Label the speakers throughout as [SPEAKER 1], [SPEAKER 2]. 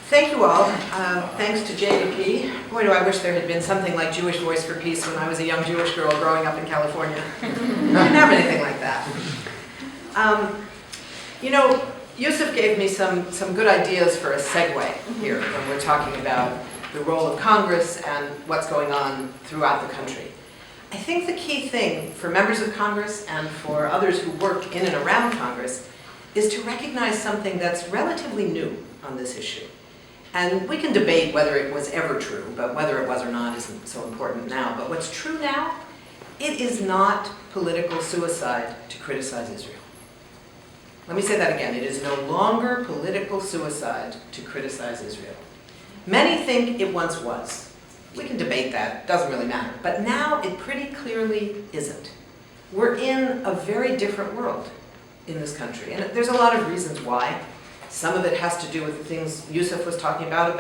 [SPEAKER 1] Thank you all. Thanks to JDP. Boy, do I wish there had been something like Jewish Voice for Peace when I was a young Jewish girl growing up in California. I didn't have anything like that. You know, Yousef gave me some good ideas for a segue here when we're talking about the role of Congress and what's going on throughout the country. I think the key thing for members of Congress and for others who work in and around Congress is to recognize something that's relatively new on this issue. And we can debate whether it was ever true, but whether it was or not isn't so important now. But what's true now, it is not political suicide to criticize Israel. Let me say that again. It is no longer political suicide to criticize Israel. Many think it once was. We can debate that, doesn't really matter. But now it pretty clearly isn't. We're in a very different world in this country. And there's a lot of reasons why. Some of it has to do with the things Yousef was talking about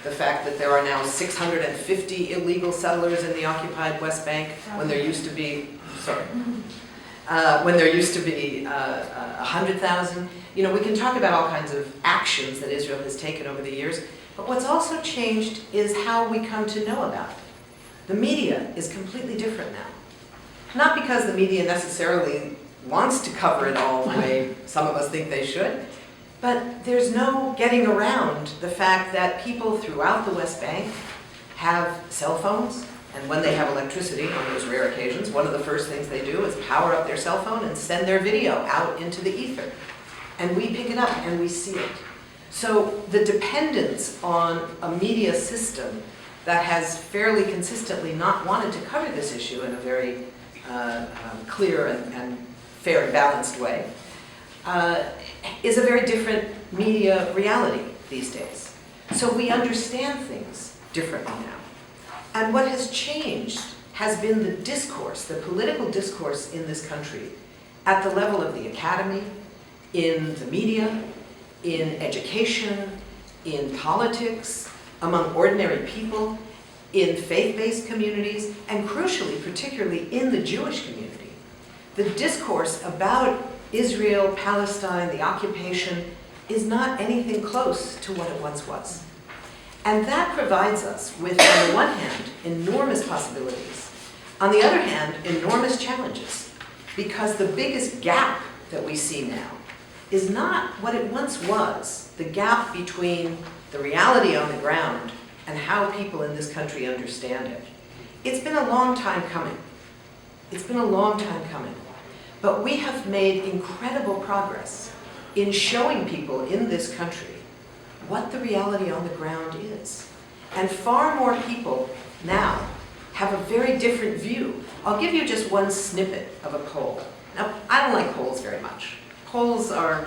[SPEAKER 1] the fact that there are now 650 illegal settlers in the occupied West Bank when there used to be, 100,000. You know, we can talk about all kinds of actions that Israel has taken over the years, but what's also changed is how we come to know about it. The media is completely different now. Not because the media necessarily wants to cover it all the way some of us think they should, but there's no getting around the fact that people throughout the West Bank have cell phones, and when they have electricity, on those rare occasions, one of the first things they do is power up their cell phone and send their video out into the ether. And we pick it up and we see it. So the dependence on a media system that has fairly consistently not wanted to cover this issue in a very clear and fair and balanced way is a very different media reality these days. So we understand things differently now. And what has changed has been the discourse, the political discourse in this country at the level of the academy, in the media, in education, in politics, among ordinary people, in faith-based communities, and crucially, particularly in the Jewish community. The discourse about Israel, Palestine, the occupation, is not anything close to what it once was. And that provides us with, on the one hand, enormous possibilities. On the other hand, enormous challenges. Because the biggest gap that we see now is not what it once was, the gap between the reality on the ground and how people in this country understand it. It's been a long time coming. It's been a long time coming. But we have made incredible progress in showing people in this country what the reality on the ground is. And far more people now have a very different view. I'll give you just one snippet of a poll. Now, I don't like polls very much. Polls are,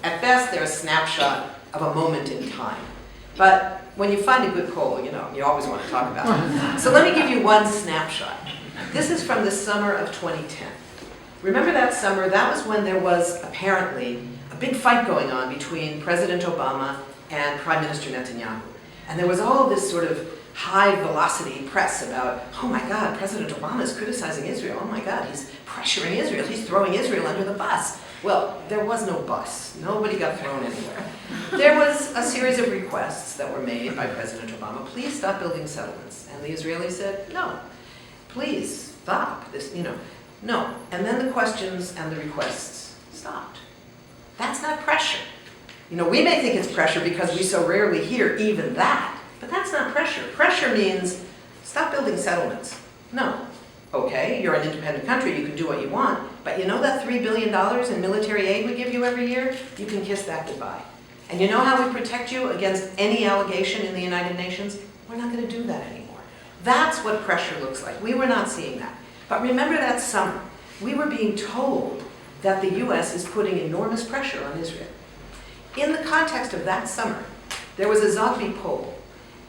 [SPEAKER 1] at best, they're a snapshot of a moment in time. But when you find a good poll, you always want to talk about it. So let me give you one snapshot. This is from the summer of 2010. Remember that summer? That was when there was apparently a big fight going on between President Obama and Prime Minister Netanyahu. And there was all this sort of high-velocity press about, oh my God, President Obama is criticizing Israel. Oh my God, he's pressuring Israel. He's throwing Israel under the bus. Well, there was no bus. Nobody got thrown anywhere. There was a series of requests that were made by President Obama. Please stop building settlements. And the Israelis said, no, please stop this, no. And then the questions and the requests stopped. That's not pressure. We may think it's pressure because we so rarely hear even that, but that's not pressure. Pressure means stop building settlements. No. Okay, you're an independent country, you can do what you want, but you know that $3 billion in military aid we give you every year? You can kiss that goodbye. And you know how we protect you against any allegation in the United Nations? We're not going to do that anymore. That's what pressure looks like. We were not seeing that. But remember that summer, we were being told that the US is putting enormous pressure on Israel. In the context of that summer, there was a Zogby poll,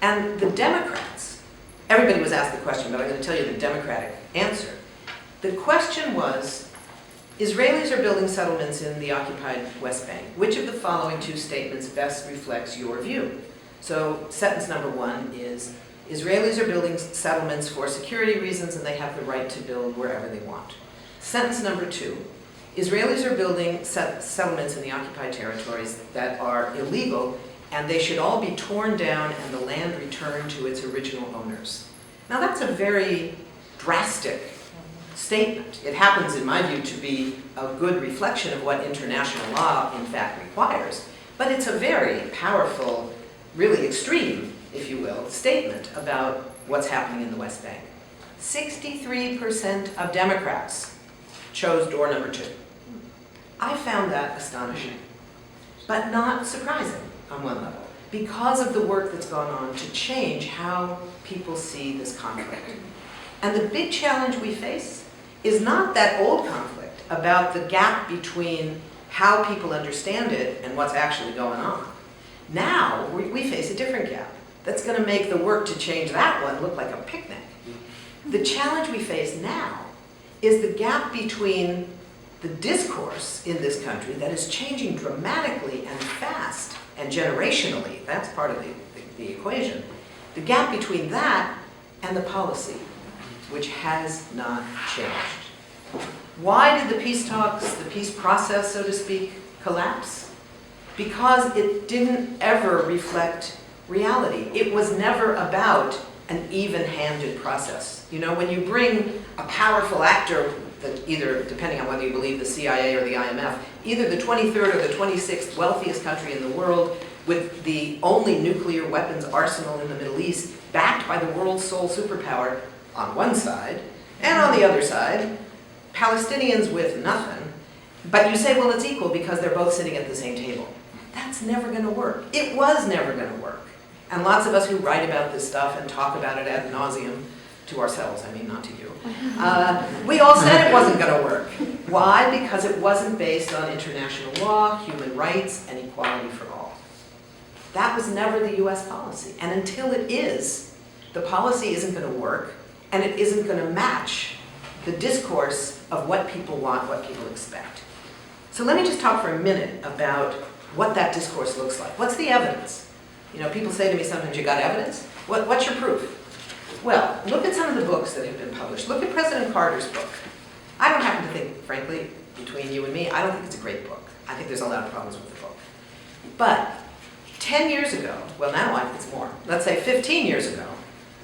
[SPEAKER 1] and the Democrats, everybody was asked the question, but I'm going to tell you the Democratic answer. The question was, Israelis are building settlements in the occupied West Bank. Which of the following two statements best reflects your view? So sentence number one is, Israelis are building settlements for security reasons and they have the right to build wherever they want. Sentence number two, Israelis are building settlements in the occupied territories that are illegal and they should all be torn down and the land returned to its original owners. Now that's a very drastic statement. It happens, in my view, to be a good reflection of what international law, in fact, requires. But it's a very powerful, really extreme, if you will, statement about what's happening in the West Bank. 63% of Democrats chose door number 2. I found that astonishing, but not surprising on one level, because of the work that's gone on to change how people see this conflict. And the big challenge we face is not that old conflict about the gap between how people understand it and what's actually going on. Now, we face a different gap that's going to make the work to change that one look like a picnic. The challenge we face now is the gap between the discourse in this country that is changing dramatically and fast and generationally. That's part of the equation. The gap between that and the policy, which has not changed. Why did the peace talks, the peace process, so to speak, collapse? Because it didn't ever reflect reality. It was never about an even-handed process. You know, when you bring a powerful actor that either, depending on whether you believe the CIA or the IMF, either the 23rd or the 26th wealthiest country in the world with the only nuclear weapons arsenal in the Middle East, backed by the world's sole superpower on one side, and on the other side, Palestinians with nothing, but you say, well, it's equal because they're both sitting at the same table. That's never going to work. It was never going to work. And lots of us who write about this stuff and talk about it ad nauseum, to ourselves, I mean, not to you, we all said it wasn't going to work. Why? Because it wasn't based on international law, human rights, and equality for all. That was never the US policy. And until it is, the policy isn't going to work, and it isn't going to match the discourse of what people want, what people expect. So let me just talk for a minute about what that discourse looks like. What's the evidence? You know, people say to me sometimes, you got evidence? What's your proof? Well, look at some of the books that have been published. Look at President Carter's book. I don't happen to think, frankly, between you and me, I don't think it's a great book. I think there's a lot of problems with the book. But 10 years ago, well now I think it's more, let's say 15 years ago,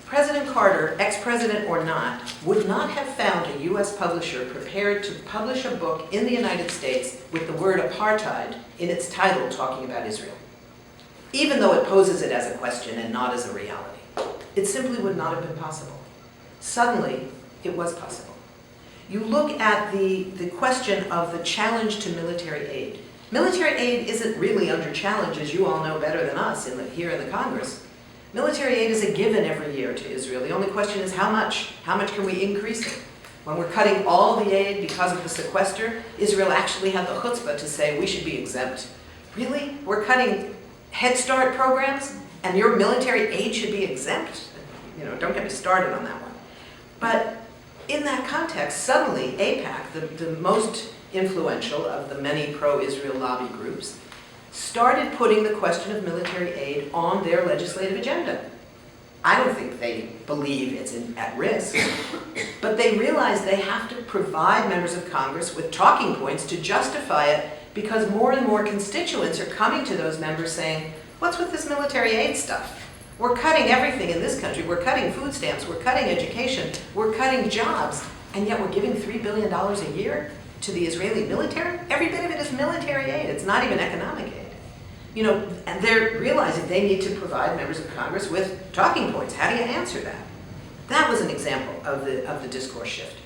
[SPEAKER 1] President Carter, ex-president or not, would not have found a US publisher prepared to publish a book in the United States with the word apartheid in its title talking about Israel, even though it poses it as a question and not as a reality. It simply would not have been possible. Suddenly, it was possible. You look at the question of the challenge to military aid. Military aid isn't really under challenge, as you all know better than us here in the Congress. Military aid is a given every year to Israel. The only question is how much? How much can we increase it? When we're cutting all the aid because of the sequester, Israel actually had the chutzpah to say we should be exempt. Really? We're cutting Head Start programs and your military aid should be exempt? You know, don't get me started on that one. But in that context, suddenly AIPAC, the most influential of the many pro-Israel lobby groups, started putting the question of military aid on their legislative agenda. I don't think they believe it's at risk, but they realize they have to provide members of Congress with talking points to justify it because more and more constituents are coming to those members saying, what's with this military aid stuff? We're cutting everything in this country. We're cutting food stamps. We're cutting education. We're cutting jobs. And yet we're giving $3 billion a year to the Israeli military? Every bit of it is military aid. It's not even economic aid. You know, and they're realizing they need to provide members of Congress with talking points. How do you answer that? That was an example of the discourse shift.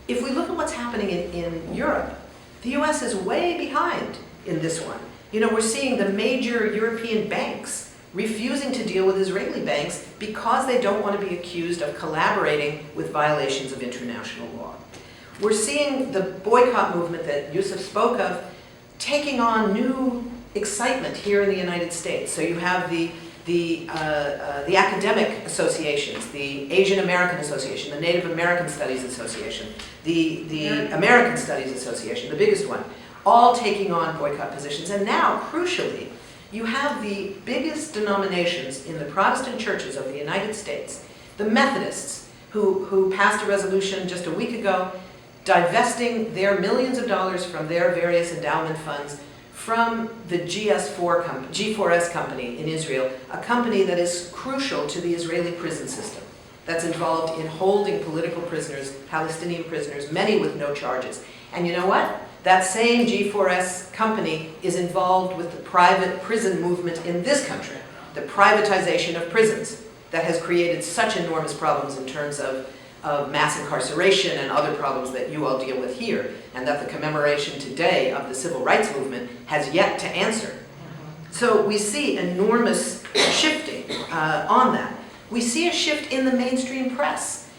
[SPEAKER 1] If we look at what's happening in Europe, the US is way behind in this one. You know, we're seeing the major European banks refusing to deal with Israeli banks because they don't want to be accused of collaborating with violations of international law. We're seeing the boycott movement that Yousef spoke of taking on new excitement here in the United States. So you have the academic associations, the Asian American Association, the Native American Studies Association, the American Studies Association, the biggest one, all taking on boycott positions. And now, crucially, you have the biggest denominations in the Protestant churches of the United States, the Methodists, who passed a resolution just a week ago divesting their millions of dollars from their various endowment funds from the G4S company in Israel, a company that is crucial to the Israeli prison system, that's involved in holding political prisoners, Palestinian prisoners, many with no charges. And you know what? That same G4S company is involved with the private prison movement in this country, the privatization of prisons that has created such enormous problems in terms of mass incarceration and other problems that you all deal with here, and that the commemoration today of the civil rights movement has yet to answer. So we see enormous shifting on that. We see a shift in the mainstream press.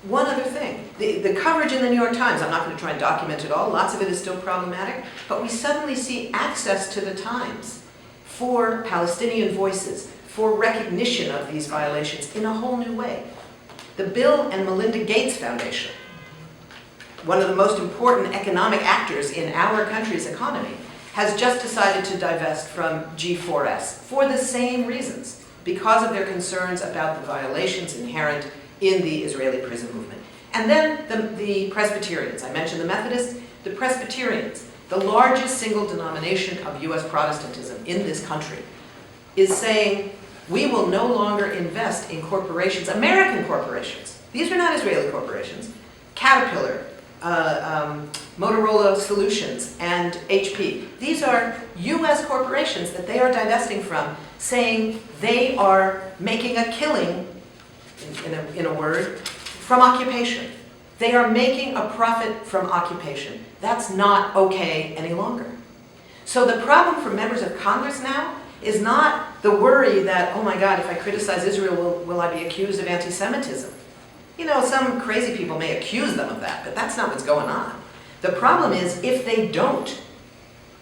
[SPEAKER 1] One other thing, the coverage in the New York Times, I'm not going to try and document it all, lots of it is still problematic, but we suddenly see access to the Times for Palestinian voices, for recognition of these violations in a whole new way. The Bill and Melinda Gates Foundation, one of the most important economic actors in our country's economy, has just decided to divest from G4S for the same reasons, because of their concerns about the violations inherent in the Israeli prison movement. And then the Presbyterians, I mentioned the Methodists, the Presbyterians, the largest single denomination of US Protestantism in this country, is saying, we will no longer invest in corporations, American corporations. These are not Israeli corporations. Caterpillar, Motorola Solutions, and HP. These are US corporations that they are divesting from, saying they are making a killing, in a word, from occupation. They are making a profit from occupation. That's not okay any longer. So the problem for members of Congress now is not the worry that, oh my God, if I criticize Israel, will I be accused of anti-Semitism? You know, some crazy people may accuse them of that, but that's not what's going on. The problem is if they don't,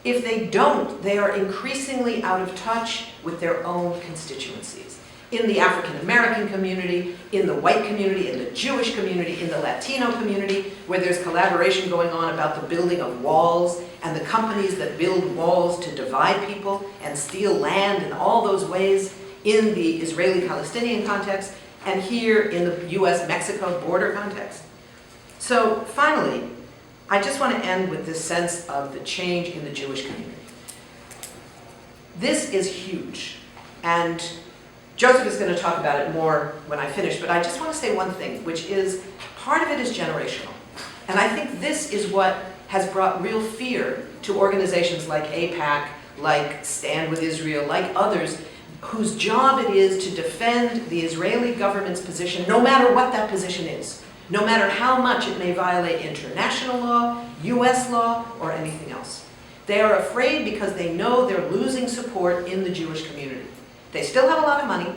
[SPEAKER 1] they are increasingly out of touch with their own constituencies. In the African American community, in the white community, in the Jewish community, in the Latino community, where there's collaboration going on about the building of walls and the companies that build walls to divide people and steal land in all those ways in the Israeli-Palestinian context and here in the US-Mexico border context. So finally, I just want to end with this sense of the change in the Jewish community. This is huge, and Yousef is going to talk about it more when I finish, but I just want to say one thing, which is part of it is generational. And I think this is what has brought real fear to organizations like AIPAC, like Stand With Israel, like others, whose job it is to defend the Israeli government's position, no matter what that position is, no matter how much it may violate international law, US law, or anything else. They are afraid because they know they're losing support in the Jewish community. They still have a lot of money.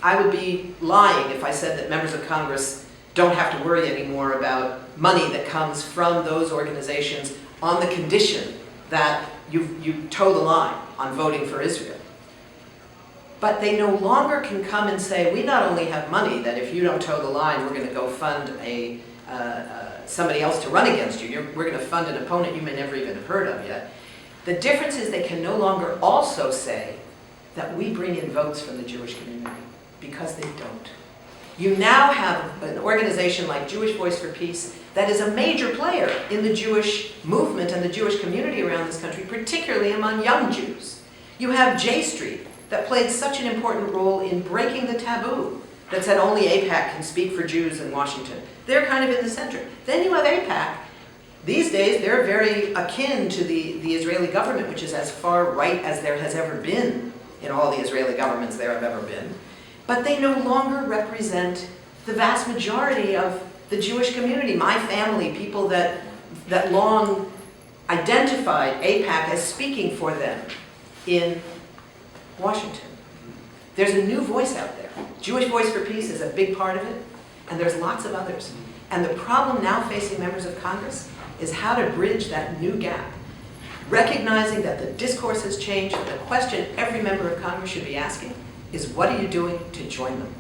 [SPEAKER 1] I would be lying if I said that members of Congress don't have to worry anymore about money that comes from those organizations on the condition that you toe the line on voting for Israel. But they no longer can come and say, we not only have money that if you don't toe the line, we're going to go fund somebody else to run against you. We're going to fund an opponent you may never even have heard of yet. The difference is they can no longer also say that we bring in votes from the Jewish community, because they don't. You now have an organization like Jewish Voice for Peace that is a major player in the Jewish movement and the Jewish community around this country, particularly among young Jews. You have J Street that played such an important role in breaking the taboo that said only AIPAC can speak for Jews in Washington. They're kind of in the center. Then you have AIPAC. These days, they're very akin to the Israeli government, which is as far right as there has ever been in all the Israeli governments there have ever been. But they no longer represent the vast majority of the Jewish community. My family, people that long identified AIPAC as speaking for them in Washington. There's a new voice out there. Jewish Voice for Peace is a big part of it, and there's lots of others. And the problem now facing members of Congress is how to bridge that new gap, recognizing that the discourse has changed. The question every member of Congress should be asking is, what are you doing to join them?